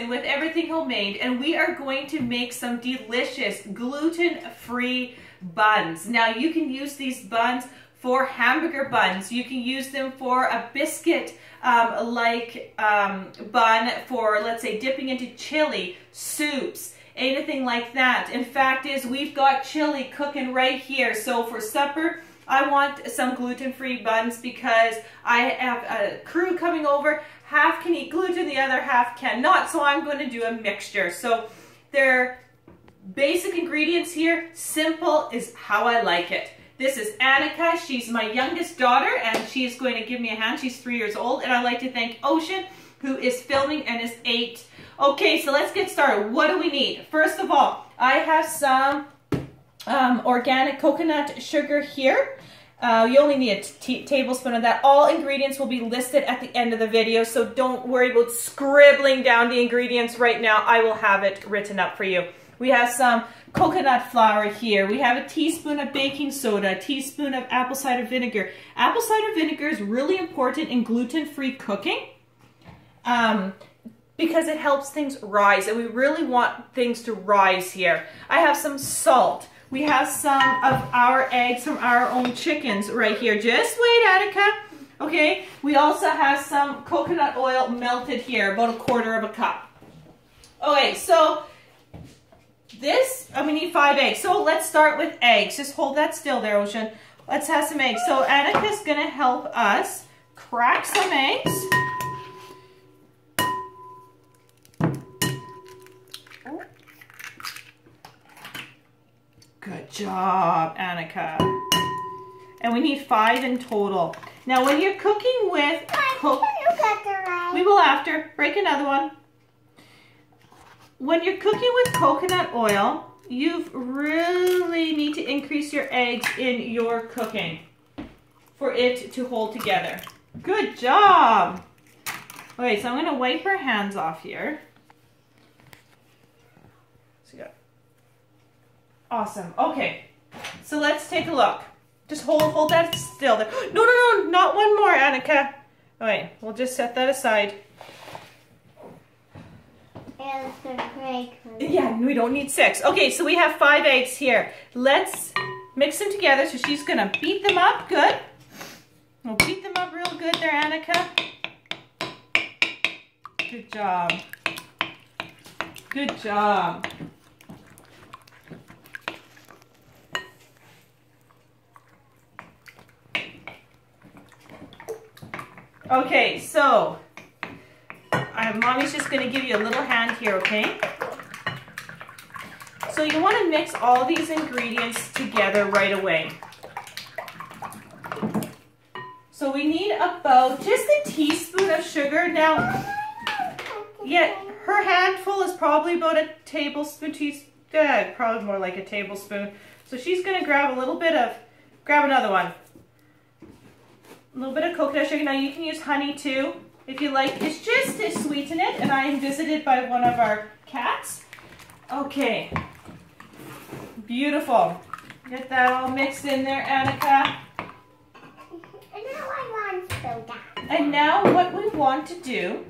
With Everything Homemade, and we are going to make some delicious gluten-free buns. Now you can use these buns for hamburger buns. You can use them for a biscuit bun for, let's say, dipping into chili, soups, anything like that. In fact is we've got chili cooking right here. So for supper, I want some gluten-free buns because I have a crew coming over. Half can eat gluten, the other half cannot, so I'm going to do a mixture. So their basic ingredients here, simple is how I like it. This is Annika, she's my youngest daughter, and she's going to give me a hand. She's 3 years old, and I'd like to thank Ocean, who is filming and is 8. Okay, so let's get started. What do we need? First of all, I have some organic coconut sugar here. You only need a tablespoon of that. All ingredients will be listed at the end of the video, so don't worry about scribbling down the ingredients right now. I will have it written up for you. We have some coconut flour here. We have a teaspoon of baking soda, a teaspoon of apple cider vinegar. Apple cider vinegar is really important in gluten-free cooking because it helps things rise, and we really want things to rise here. I have some salt. We have some of our eggs from our own chickens right here. Just wait, Annika. Okay, we also have some coconut oil melted here, about 1/4 cup. Okay, so we need 5 eggs. So let's start with eggs. Just hold that still there, Ocean. Let's have some eggs. So Annika's gonna help us crack some eggs. Good job, Annika. And we need 5 in total. Now, when you're cooking with we will after. Break another one. When you're cooking with coconut oil, you really need to increase your eggs in your cooking for it to hold together. Good job. Okay, so I'm going to wipe her hands off here. Awesome. Okay, so let's take a look. Just hold that still there. No, not one more, Annika. All right, we'll just set that aside. Yeah, we don't need 6. Okay, so we have 5 eggs here. Let's mix them together. So she's gonna beat them up good. We'll beat them up real good there, Annika. Good job. Good job. Okay, so Mommy's just going to give you a little hand here, okay? So you want to mix all these ingredients together right away. So we need about just a teaspoon of sugar. Now, yeah, her handful is probably about a tablespoon, probably more like a tablespoon. So she's going to grab grab another one. A little bit of coconut sugar. Now you can use honey too, if you like. It's just to sweeten it, and I am visited by one of our cats. Okay. Beautiful. Get that all mixed in there, Annika. And now I want soda. And now what we want to do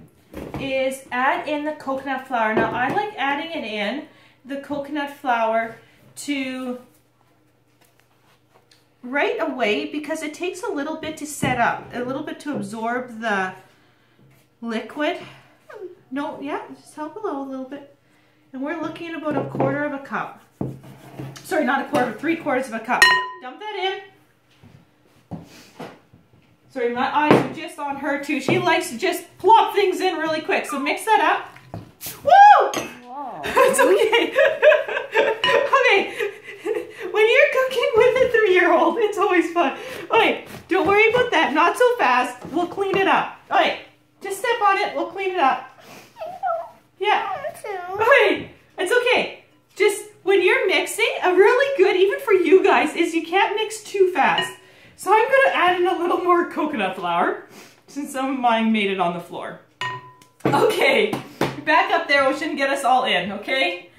is add in the coconut flour. Now I like adding it in, the coconut flour, to right away because it takes a little bit to set up, a little bit to absorb the liquid. No, yeah, just help a little bit. And we're looking at about 1/4 cup. Sorry, not 1/4, 3/4 of a cup. Dump that in. Sorry, my eyes are just on her too. She likes to just plop things in really quick. So mix that up. Woo! Whoa. It's okay. Okay. When you're cooking with a 3-year-old, it's always fun. Okay, don't worry about that. Not so fast. We'll clean it up. Okay, just step on it. We'll clean it up. Yeah. Okay, it's okay. Just when you're mixing, a really good, even for you guys, is you can't mix too fast. So I'm going to add in a little more coconut flour since some of mine made it on the floor. Okay, back up there, Ocean. Get us all in, okay?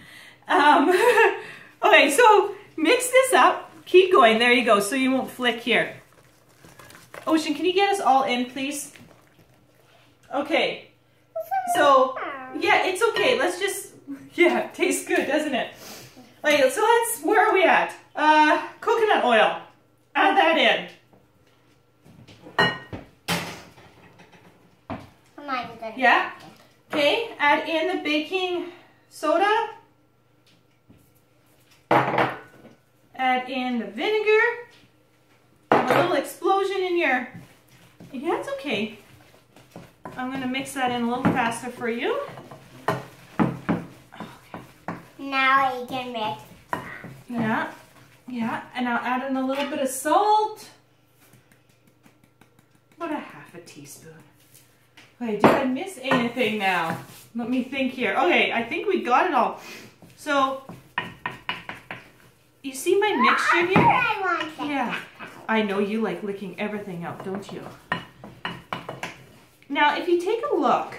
Okay, so mix this up. Keep going. There you go, so you won't flick here. Ocean, can you get us all in, please? Okay. So, yeah, it's okay. Let's just, yeah, it tastes good, doesn't it? Okay, so where are we at? Coconut oil. Add that in. Yeah. Okay, add in the baking soda. Add in the vinegar. Have a little explosion in your, yeah, it's okay. I'm going to mix that in a little faster for you. Now you can mix. Yeah, yeah, and I'll add in a little bit of salt. About a half a teaspoon. Okay, did I miss anything now? Let me think here. Okay, I think we got it all. So, you see my mixture here? Yeah. I know you like licking everything out, don't you? Now, if you take a look,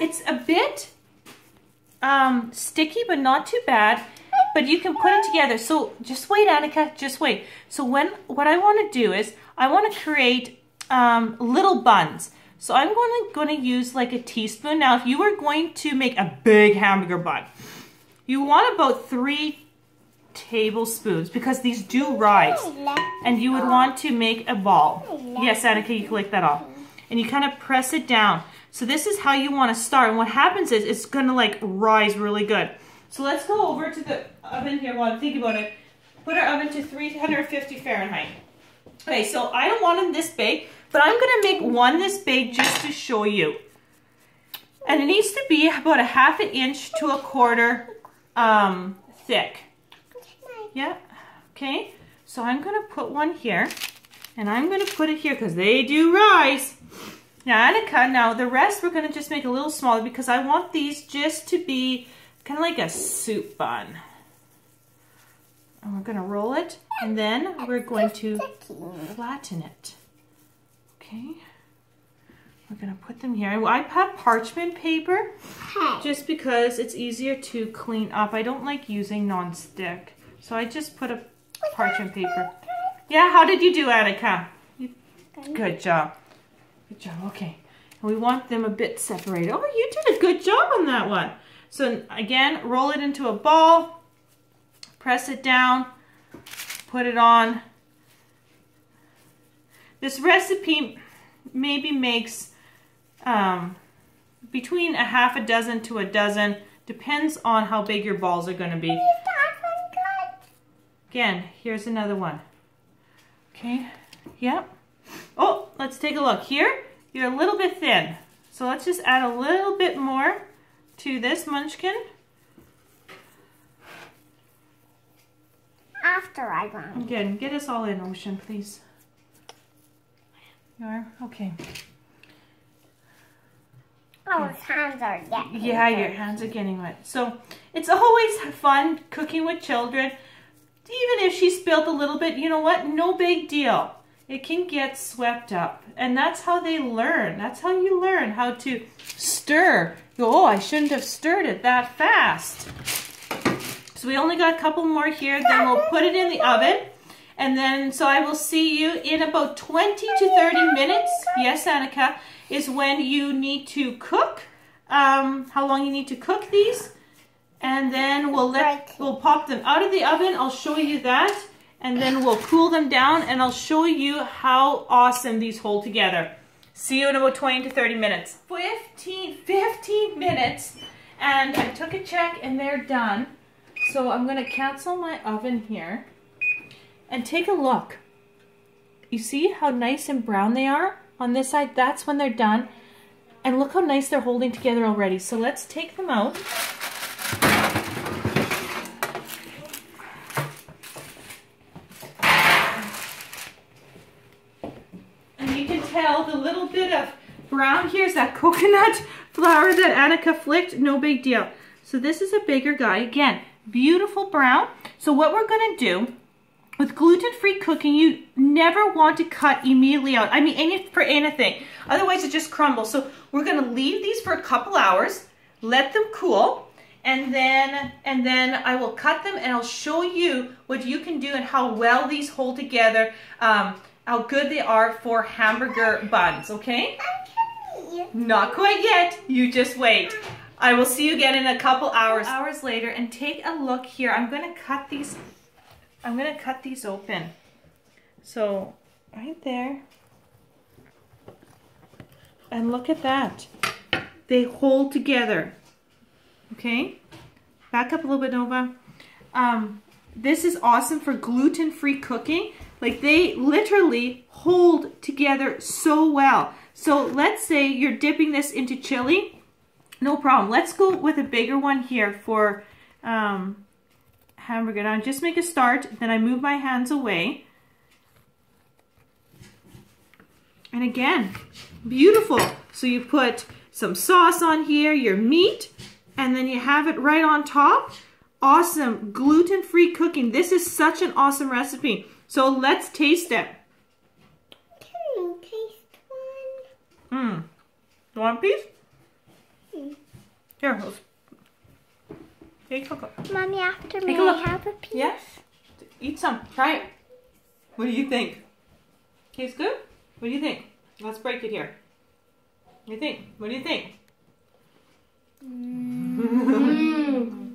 it's a bit sticky, but not too bad. But you can put it together. So just wait, Annika, just wait. So what I want to do is I want to create little buns. So I'm going to use like a teaspoon. Now, if you were going to make a big hamburger bun, you want about 3 tablespoons because these do rise. And you would want to make a ball. Yes, Annika, you can lick that off. And you kind of press it down. So this is how you want to start. And what happens is it's going to like rise really good. So let's go over to the oven here while I'm thinking about it. Put our oven to 350 Fahrenheit. Okay, so I don't want them this big, but I'm going to make one this big just to show you. And it needs to be about a ½ inch to 1/4 thick. Yeah, okay. So I'm going to put one here, and I'm going to put it here because they do rise. Now, Annika, now the rest we're going to just make a little smaller because I want these just to be kind of like a soup bun. And we're going to roll it, and then we're going to flatten it. Okay. We're going to put them here. I have parchment paper just because it's easier to clean up. I don't like using non-stick. So I just put a parchment paper. Yeah, how did you do, Annika? Good job. Good job, okay. And we want them a bit separated. Oh, you did a good job on that one. So again, roll it into a ball, press it down, put it on. This recipe maybe makes between a half a dozen to a dozen, depends on how big your balls are going to be. Again, here's another one. Okay, yep. Oh, let's take a look. Here, you're a little bit thin. So let's just add a little bit more to this munchkin. After I run. Again, get us all in, Ocean, please. You are? Okay. Oh, his hands are getting Yeah, your hands are getting wet. So it's always fun cooking with children. Even if she spilled a little bit, you know what? No big deal. It can get swept up. And that's how they learn. That's how you learn how to stir. Oh, I shouldn't have stirred it that fast. So we only got a couple more here. Then we'll put it in the oven. And then, so I will see you in about 20 to 30 minutes. Yes, Annika, is when you need to cook. How long you need to cook these. And then we'll pop them out of the oven. I'll show you that. And then we'll cool them down and I'll show you how awesome these hold together. See you in about 20 to 30 minutes. 15 minutes. And I took a check and they're done. So I'm going to cancel my oven here. And take a look. You see how nice and brown they are on this side? That's when they're done. And look how nice they're holding together already. So let's take them out. And you can tell the little bit of brown here is that coconut flour that Annika flicked. No big deal. So this is a bigger guy. Again, beautiful brown. So what we're going to do, with gluten-free cooking, you never want to cut immediately out. I mean, for anything. Otherwise, it just crumbles. So we're going to leave these for a couple hours, let them cool, and then I will cut them and I'll show you what you can do and how well these hold together, how good they are for hamburger buns, okay? Not quite yet. You just wait. I will see you again in a couple hours later, and take a look here. I'm going to cut these open. So right there. And look at that. They hold together. Okay? Back up a little bit, Nova. This is awesome for gluten-free cooking. Like, they literally hold together so well. So let's say you're dipping this into chili. No problem. Let's go with a bigger one here for hamburger. Now just make a start, then I move my hands away. And again, beautiful. So you put some sauce on here, your meat, and then you have it right on top. Awesome gluten-free cooking. This is such an awesome recipe. So let's taste it. Can you taste one? You want a piece? Here, take a look. Mommy, after me, Take a look. I have a piece. Yes. Eat some. Try it. What do you think? Tastes good? What do you think? Let's break it here. What do you think? What do you think?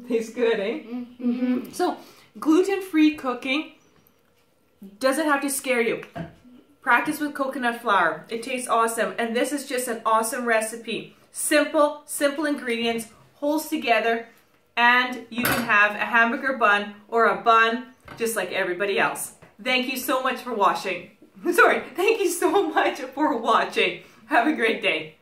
Tastes good, eh? So, gluten-free cooking doesn't have to scare you. Practice with coconut flour. It tastes awesome. And this is just an awesome recipe. Simple ingredients, holds together, and you can have a hamburger bun or a bun just like everybody else. Thank you so much for watching. Thank you so much for watching. Have a great day.